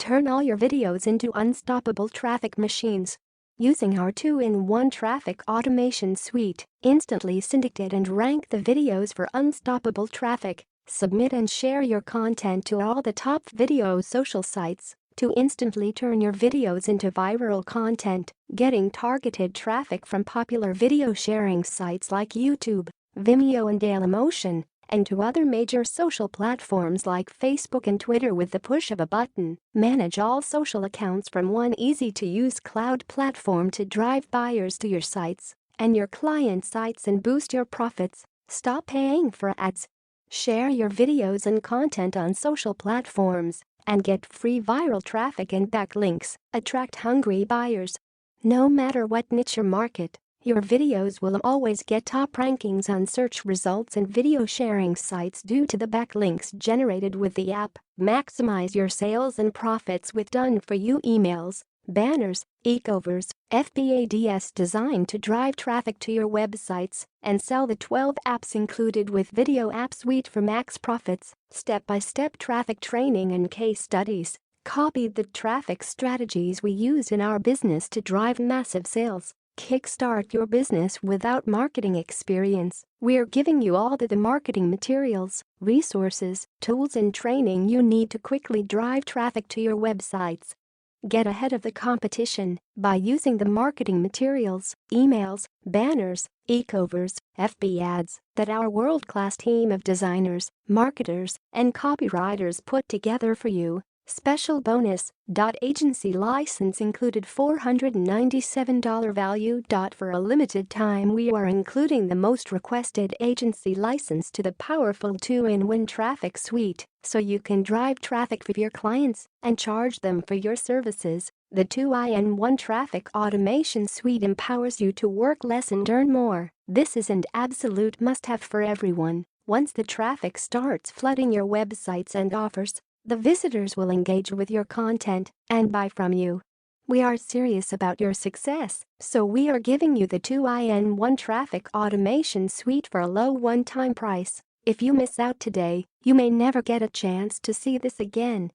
Turn all your videos into unstoppable traffic machines. Using our 2-in-1 traffic automation suite, instantly syndicate and rank the videos for unstoppable traffic. Submit and share your content to all the top video social sites to instantly turn your videos into viral content, getting targeted traffic from popular video sharing sites like YouTube, Vimeo and Dailymotion, and to other major social platforms like Facebook and Twitter with the push of a button. Manage all social accounts from one easy-to-use cloud platform to drive buyers to your sites and your client sites and boost your profits. Stop paying for ads. Share your videos and content on social platforms and get free viral traffic and backlinks. Attract hungry buyers. No matter what niche or market, your videos will always get top rankings on search results and video sharing sites due to the backlinks generated with the app. Maximize your sales and profits with done-for-you emails, banners, e-covers, FBADs designed to drive traffic to your websites and sell the 12 apps included with Video App Suite for max profits. Step-by-step traffic training and case studies. Copy the traffic strategies we use in our business to drive massive sales. Kickstart your business without marketing experience. We're giving you all the marketing materials, resources, tools and training you need to quickly drive traffic to your websites. Get ahead of the competition by using the marketing materials, emails, banners, e-covers, FB ads that our world-class team of designers, marketers, and copywriters put together for you. Special bonus. Agency license included $497 value. For a limited time we are including the most requested agency license to the powerful 2-in-1 traffic suite so you can drive traffic for your clients and charge them for your services. The 2-in-1 traffic automation suite empowers you to work less and earn more. This is an absolute must-have for everyone. Once the traffic starts flooding your websites and offers, the visitors will engage with your content and buy from you. We are serious about your success, so we are giving you the 2-in-1 traffic automation suite for a low one-time price. If you miss out today, you may never get a chance to see this again.